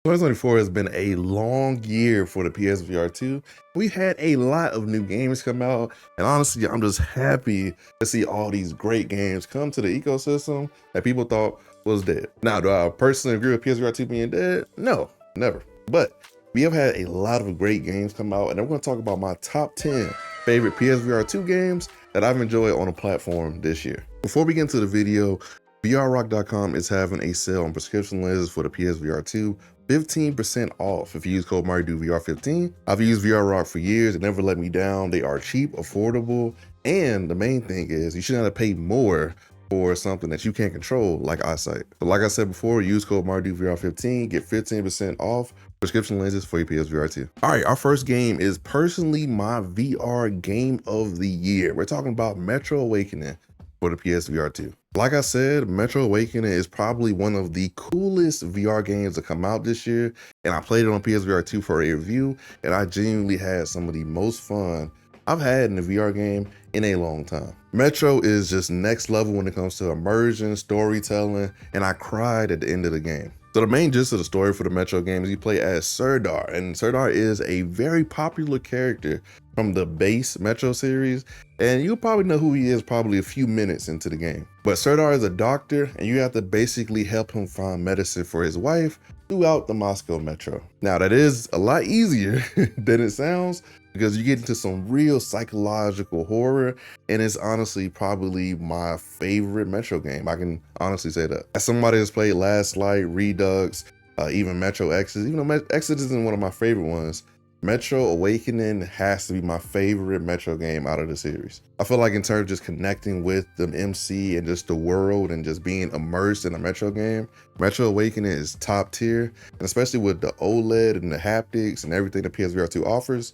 2024 has been a long year for the PSVR2. We've had a lot of new games come out, and honestly, I'm just happy to see all these great games come to the ecosystem that people thought was dead. Now, do I personally agree with PSVR2 being dead? No, never. But we have had a lot of great games come out, and I'm going to talk about my top 10 favorite PSVR2 games that I've enjoyed on the platform this year. Before we get into the video, VRrock.com is having a sale on prescription lenses for the PSVR2, 15% off if you use code MartydudeVR 15. I've used VRrock for years, it never let me down. They are cheap, affordable, and the main thing is you shouldn't have to pay more for something that you can't control like eyesight. But like I said before, use code MartydudeVR 15, get 15% off prescription lenses for your PSVR2. All right, our first game is personally my VR game of the year. We're talking about Metro Awakening for the PSVR2. Like I said, Metro Awakening is probably one of the coolest VR games to come out this year, and I played it on PSVR2 for a review, and I genuinely had some of the most fun I've had in a VR game in a long time. Metro is just next level when it comes to immersion, storytelling, and I cried at the end of the game. So the main gist of the story for the Metro game is you play as Serdar, and Serdar is a very popular character from the base Metro series, and you'll probably know who he is probably a few minutes into the game. But Serdar is a doctor, and you have to basically help him find medicine for his wife throughout the Moscow Metro. Now that is a lot easier than it sounds, because you get into some real psychological horror, and it's honestly probably my favorite Metro game. I can honestly say that. As somebody that's played Last Light, Redux, even Metro Exodus, even though Exodus isn't one of my favorite ones, Metro Awakening has to be my favorite Metro game out of the series. I feel like in terms of just connecting with the MC and just the world and just being immersed in a Metro game, Metro Awakening is top tier, and especially with the OLED and the haptics and everything the PSVR2 offers,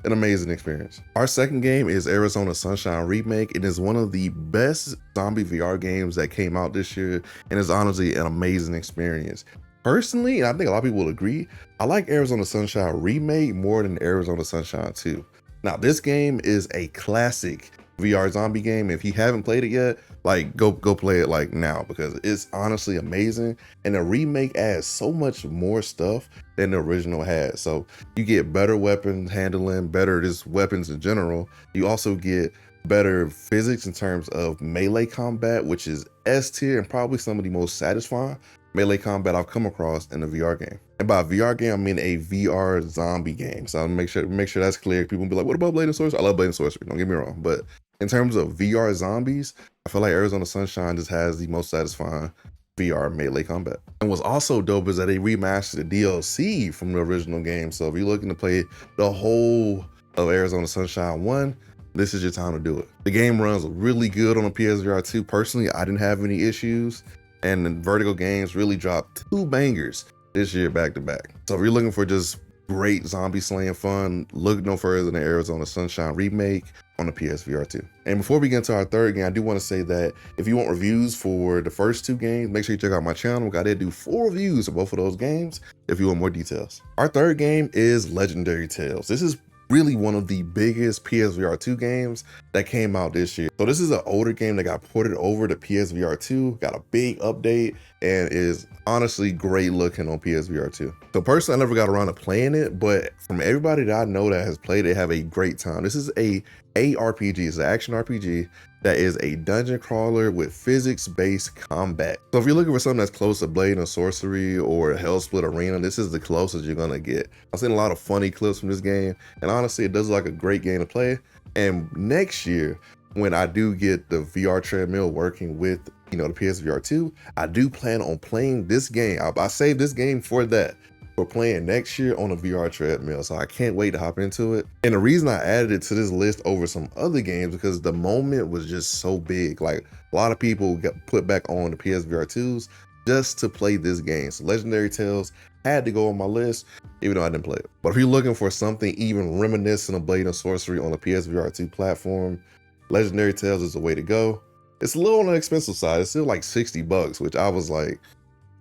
an amazing experience. Our second game is Arizona Sunshine Remake. It is one of the best zombie VR games that came out this year, and is honestly an amazing experience. Personally, and I think a lot of people will agree, I like Arizona Sunshine Remake more than Arizona Sunshine 2. Now, this game is a classic VR zombie game. If you haven't played it yet, like go play it like now, because it's honestly amazing. And the remake adds so much more stuff than the original had. So you get better weapons handling, better just weapons in general. You also get better physics in terms of melee combat, which is S tier and probably some of the most satisfying melee combat I've come across in a VR game. And by VR game, I mean a VR zombie game. So I'll make sure that's clear. People will be like, what about Blade and Sorcery? I love Blade and Sorcery, don't get me wrong. But in terms of VR zombies, I feel like Arizona Sunshine just has the most satisfying VR melee combat. And what's also dope is that they remastered the DLC from the original game. So if you're looking to play the whole of Arizona Sunshine 1, this is your time to do it. The game runs really good on the PSVR 2. Personally, I didn't have any issues, and the Vertigo Games really dropped 2 bangers this year back to back. So if you're looking for just great zombie slaying fun, look no further than the Arizona Sunshine Remake on the PSVR 2. And before we get into our third game, I do want to say that if you want reviews for the first 2 games, make sure you check out my channel. I did do 4 reviews of both of those games if you want more details. Our third game is Legendary Tales. This is really one of the biggest PSVR 2 games that came out this year. So this is an older game that got ported over to PSVR 2, got a big update, and is honestly great looking on PSVR 2. So personally, I never got around to playing it, but from everybody that I know that has played it, have a great time. This is a RPG, it's an action RPG that is a dungeon crawler with physics-based combat. So if you're looking for something that's close to Blade and Sorcery or Hellsplit Arena, this is the closest you're gonna get. I've seen a lot of funny clips from this game, and honestly, it does look like a great game to play. And next year, when I do get the VR Treadmill working with, the PSVR 2, I do plan on playing this game. I saved this game for that. We're playing next year on a VR Treadmill, so I can't wait to hop into it. And the reason I added it to this list over some other games, because the moment was just so big. Like, a lot of people got put back on the PSVR 2s just to play this game. So Legendary Tales had to go on my list, even though I didn't play it. But if you're looking for something even reminiscent of Blade and Sorcery on the PSVR 2 platform, Legendary Tales is the way to go. It's a little on the expensive side. It's still like $60, which I was like,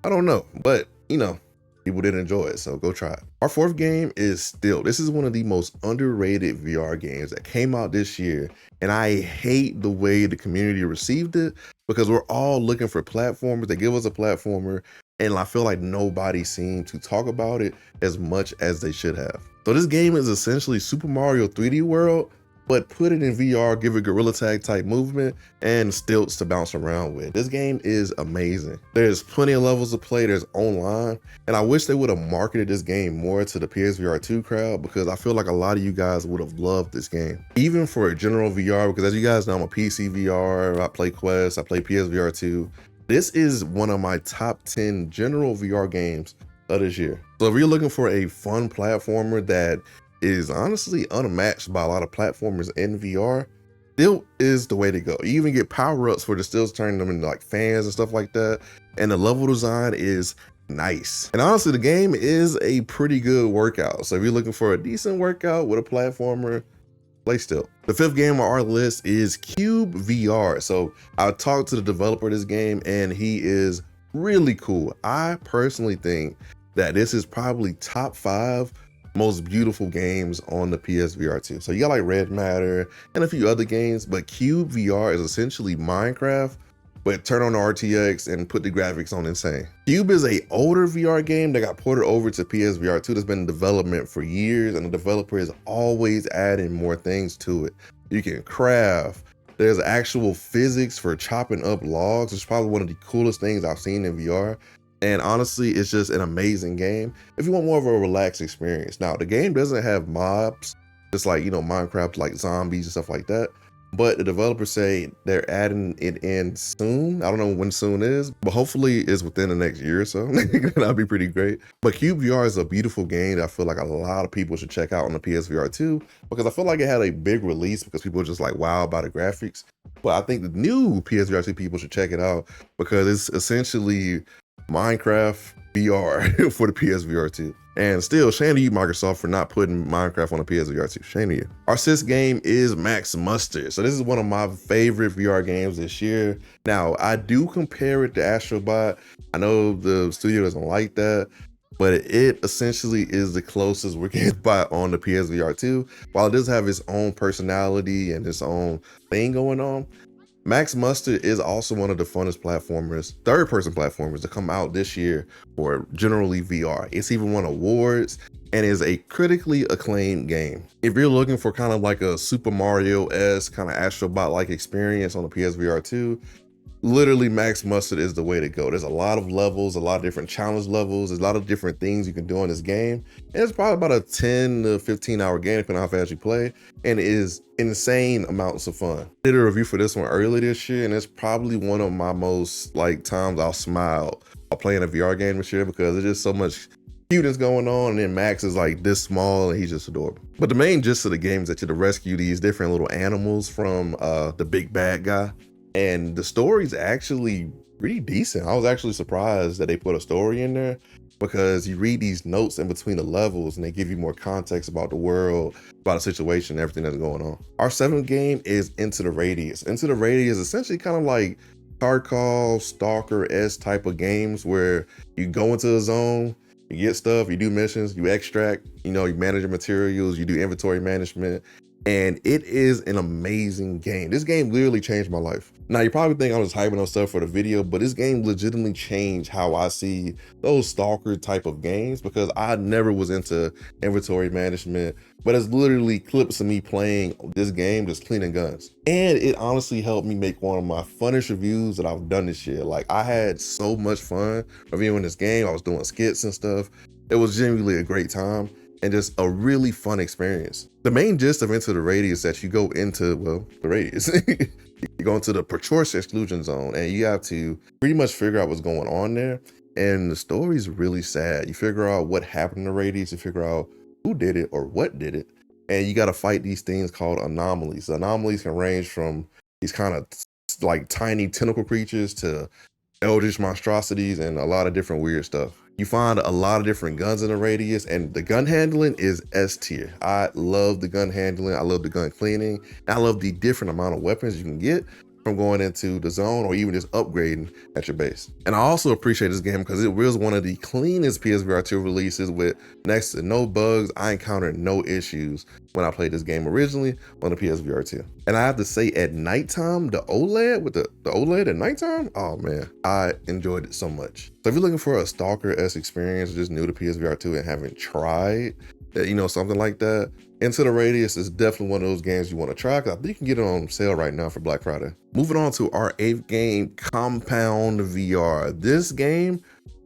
I don't know, but people did enjoy it, so go try it. Our fourth game is Still. This is one of the most underrated VR games that came out this year, and I hate the way the community received it, because we're all looking for platformers. They give us a platformer, and I feel like nobody seemed to talk about it as much as they should have. So this game is essentially Super Mario 3D World, but put it in VR, give it Gorilla Tag type movement and stilts to bounce around with. This game is amazing. There's plenty of levels to play, there's online, and I wish they would have marketed this game more to the PSVR2 crowd, because I feel like a lot of you guys would have loved this game. Even for a general VR, because as you guys know, I'm a PC VR, I play Quest, I play PSVR2. This is one of my top 10 general VR games of this year. So if you're looking for a fun platformer that is honestly unmatched by a lot of platformers in VR, stilt is the way to go. You even get power-ups for the stilts, turning them into like fans and stuff like that. And the level design is nice. And honestly, the game is a pretty good workout. So if you're looking for a decent workout with a platformer, play stilt. The fifth game on our list is KatVR. So I talked to the developer of this game and he is really cool. I personally think that this is probably top 5 most beautiful games on the PSVR2. So you got like Red Matter and a few other games, but KatVR is essentially Minecraft, but turn on the RTX and put the graphics on insane. Cube is a older VR game that got ported over to PSVR2 that's been in development for years, and the developer is always adding more things to it. You can craft, there's actual physics for chopping up logs. It's probably one of the coolest things I've seen in VR. And honestly, it's just an amazing game if you want more of a relaxed experience. Now, the game doesn't have mobs, just like, you know, Minecraft, like zombies and stuff like that. But the developers say they're adding it in soon. I don't know when soon is, but hopefully it's within the next year or so. That'd be pretty great. But KatVR is a beautiful game that I feel like a lot of people should check out on the PSVR 2, because I feel like it had a big release because people are just like wowed by the graphics. But I think the new PSVR 2 people should check it out because it's essentially Minecraft VR for the PSVR 2. And still, shame to you, Microsoft, for not putting Minecraft on the PSVR 2. Shame to you. Our sixth game is Max Mustard. So this is one of my favorite VR games this year. Now, I do compare it to Astrobot. I know the studio doesn't like that, but it essentially is the closest we're getting by on the PSVR 2. While it does have its own personality and its own thing going on, Max Mustard is also one of the funnest platformers, third-person platformers to come out this year for generally VR. It's even won awards and is a critically acclaimed game. If you're looking for kind of like a Super Mario-esque kind of Astrobot-like experience on the PSVR 2, literally Max Mustard is the way to go. There's a lot of levels, a lot of different challenge levels. There's a lot of different things you can do in this game. And it's probably about a 10 to 15 hour game, depending on how fast you play. And it is insane amounts of fun. I did a review for this one earlier this year, and it's probably one of my most like times I'll smile while playing a VR game this year, because there's just so much cuteness going on, and then Max is like this small and he's just adorable. But the main gist of the game is that you have to rescue these different little animals from the big bad guy. And the story's actually pretty decent. I was actually surprised that they put a story in there, because you read these notes in between the levels and they give you more context about the world, about the situation, everything that's going on. Our seventh game is Into the Radius. Into the Radius is essentially kind of like Tarkov, Stalker-esque type of games where you go into a zone, you get stuff, you do missions, you extract, you know, you manage your materials, you do inventory management. And it is an amazing game. This game literally changed my life. Now, you probably think I'm just hyping on stuff for the video, but this game legitimately changed how I see those stalker type of games, because I never was into inventory management, but it's literally clips of me playing this game, just cleaning guns. And it honestly helped me make one of my funnest reviews that I've done this year. Like, I had so much fun reviewing this game. I was doing skits and stuff. It was genuinely a great time and just a really fun experience. The main gist of Into the Radius is that you go into, well, the radius. You go into the Protube exclusion zone and you have to pretty much figure out what's going on there. And the story is really sad. You figure out what happened in the radius, you figure out who did it or what did it. And you got to fight these things called anomalies. The anomalies can range from these kind of like tiny tentacle creatures to eldritch monstrosities and a lot of different weird stuff. You find a lot of different guns in the radius, and the gun handling is S tier. I love the gun handling. I love the gun cleaning. I love the different amount of weapons you can get. from going into the zone or even just upgrading at your base. And I also appreciate this game because it was one of the cleanest PSVR2 releases with next to no bugs. I encountered no issues when I played this game originally on the PSVR2. And I have to say, at nighttime, the OLED with the OLED at nighttime, oh man, I enjoyed it so much. So if you're looking for a Stalker-esque experience, just new to PSVR2 and haven't tried, something like that, Into the Radius is definitely one of those games you want to try, because I think you can get it on sale right now for Black Friday. Moving on to our 8th game, Compound VR. This game,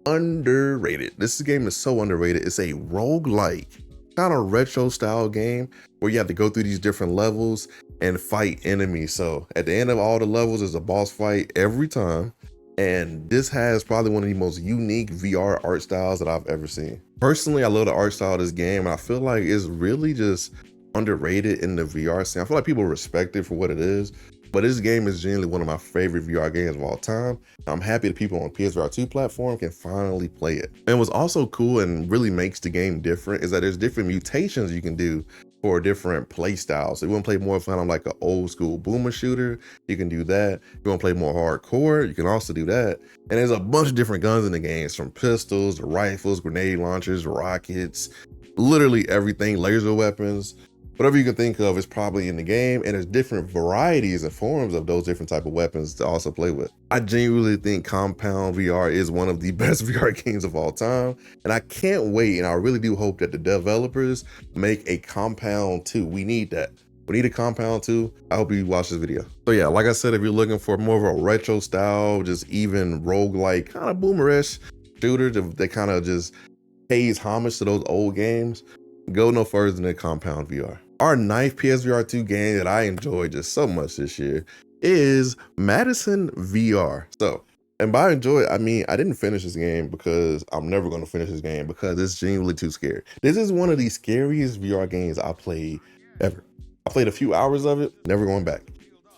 underrated. This game is so underrated. It's a roguelike, kind of retro style game where you have to go through these different levels and fight enemies. So at the end of all the levels, there's a boss fight every time. And this has probably one of the most unique VR art styles that I've ever seen. Personally, I love the art style of this game, and I feel like it's really just underrated in the VR scene. I feel like people respect it for what it is, but this game is genuinely one of my favorite VR games of all time. I'm happy that people on PSVR2 platform can finally play it. And what's also cool and really makes the game different is that there's different mutations you can do for different play styles. So you want to play more fun on like an old school boomer shooter, you can do that. You want to play more hardcore, you can also do that. And there's a bunch of different guns in the games, from pistols to rifles, grenade launchers, rockets, literally everything, laser weapons. Whatever you can think of is probably in the game, and there's different varieties and forms of those different type of weapons to also play with. I genuinely think Compound VR is one of the best VR games of all time, and I can't wait, and I really do hope that the developers make a Compound 2. We need that. We need a Compound 2. I hope you watch this video. So yeah, like I said, if you're looking for more of a retro style, just even roguelike, kind of boomerish shooter that kind of just pays homage to those old games, go no further than Compound VR. Our 9th PSVR2 game that I enjoyed just so much this year is Madison VR. So, and by enjoy, I mean, I didn't finish this game because I'm never going to finish this game because it's genuinely too scary. This is one of the scariest VR games I played ever. I played a few hours of it, never going back.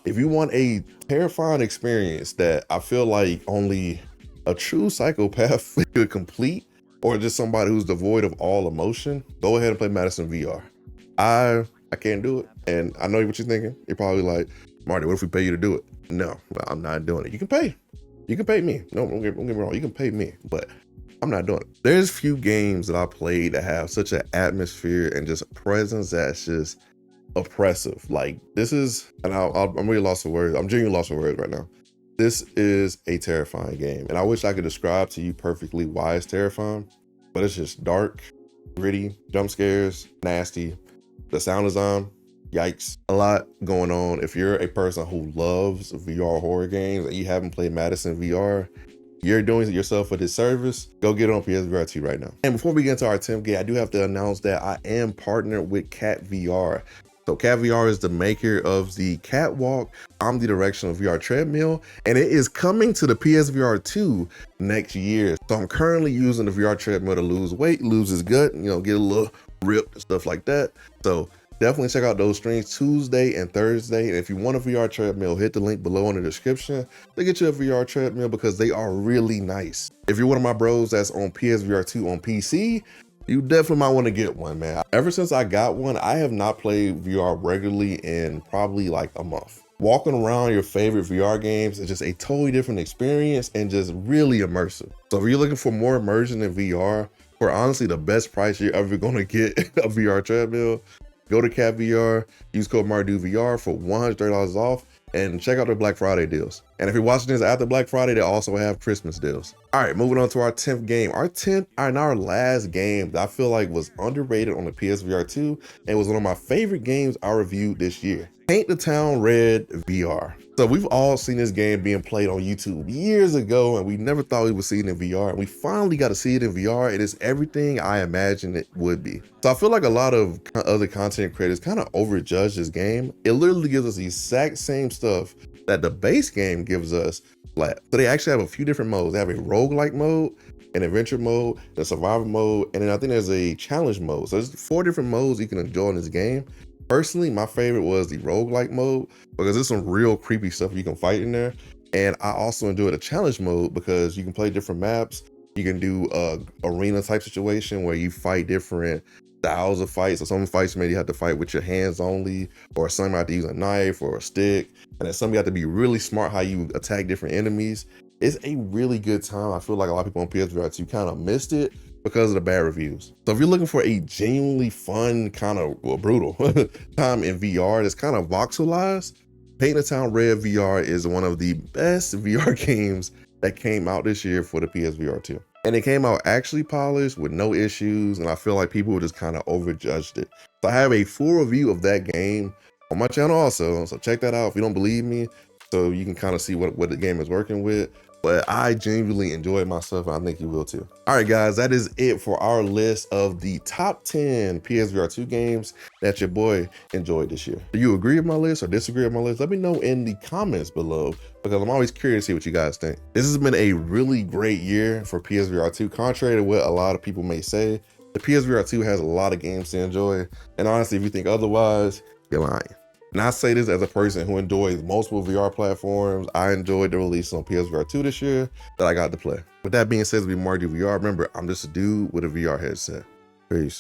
If you want a terrifying experience that I feel like only a true psychopath could complete, or just somebody who's devoid of all emotion, go ahead and play Madison VR. I can't do it. And I know what you're thinking. You're probably like, Marty, what if we pay you to do it? No, I'm not doing it. You can pay. You can pay me. No, don't get me wrong. You can pay me, but I'm not doing it. There's few games that I played that have such an atmosphere and just a presence that's just oppressive. Like this is, and I'm really lost for words. I'm genuinely lost for words right now. This is a terrifying game. And I wish I could describe to you perfectly why it's terrifying, but it's just dark, gritty, jump scares, nasty. The sound design, yikes. A lot going on. If you're a person who loves VR horror games and you haven't played Madison VR, you're doing yourself a disservice. Go get it on PSVR2 right now. And before we get into our 10th game, I do have to announce that I am partnered with KatVR. So KatVR is the maker of the Katwalk omnidirectional VR treadmill, and it is coming to the PSVR2 next year. So I'm currently using the VR treadmill to lose weight, lose his gut, get a little ripped and stuff like that. So definitely check out those streams Tuesday and Thursday. And if you want a VR treadmill, hit the link below in the description to get you a VR treadmill because they are really nice. If you're one of my bros that's on PSVR2 on PC, you definitely might want to get one, man. Ever since I got one, I have not played VR regularly in probably like a month. Walking around your favorite VR games is just a totally different experience and just really immersive. So if you're looking for more immersion in VR, for honestly the best price you're ever going to get a VR treadmill, go to KatVR, use code MartydudeVR for $130 off, and check out their Black Friday deals. And if you're watching this after Black Friday, they also have Christmas deals. All right, moving on to our 10th game. Our 10th and our last game that I feel like was underrated on the PSVR2 and was one of my favorite games I reviewed this year. Paint the Town Red VR. So we've all seen this game being played on YouTube years ago, and we never thought we would see it in VR. And we finally got to see it in VR. It is everything I imagined it would be. So I feel like a lot of other content creators kind of overjudge this game. It literally gives us the exact same stuff that the base game gives us flat. So they actually have a few different modes. They have a roguelike mode, an adventure mode, the survival mode, and then I think there's a challenge mode. So there's 4 different modes you can enjoy in this game. Personally, my favorite was the roguelike mode because there's some real creepy stuff you can fight in there. And I also enjoyed the challenge mode because you can play different maps. You can do a arena type situation where you fight different styles of fights. So some fights maybe you have to fight with your hands only, or some you have to use a knife or a stick, and then some you have to be really smart how you attack different enemies. It's a really good time. I feel like a lot of people on PSVR2 kind of missed it because of the bad reviews. So if you're looking for a genuinely fun, kind of brutal time in VR that's kind of voxelized, Paint the Town Red VR is one of the best VR games that came out this year for the PSVR2. And it came out actually polished with no issues, and I feel like people just kind of overjudged it. So I have a full review of that game on my channel also, so check that out if you don't believe me, so you can kind of see what the game is working with. But I genuinely enjoyed myself, and I think you will too. All right, guys, that is it for our list of the top 10 PSVR2 games that your boy enjoyed this year. Do you agree with my list or disagree with my list? Let me know in the comments below, because I'm always curious to see what you guys think. This has been a really great year for PSVR2, contrary to what a lot of people may say. The PSVR2 has a lot of games to enjoy, and honestly, if you think otherwise, you're lying. And I say this as a person who enjoys multiple VR platforms. I enjoyed the release on PSVR2 this year that I got to play. With that being said, it's been MartydudeVR. Remember, I'm just a dude with a VR headset. Peace.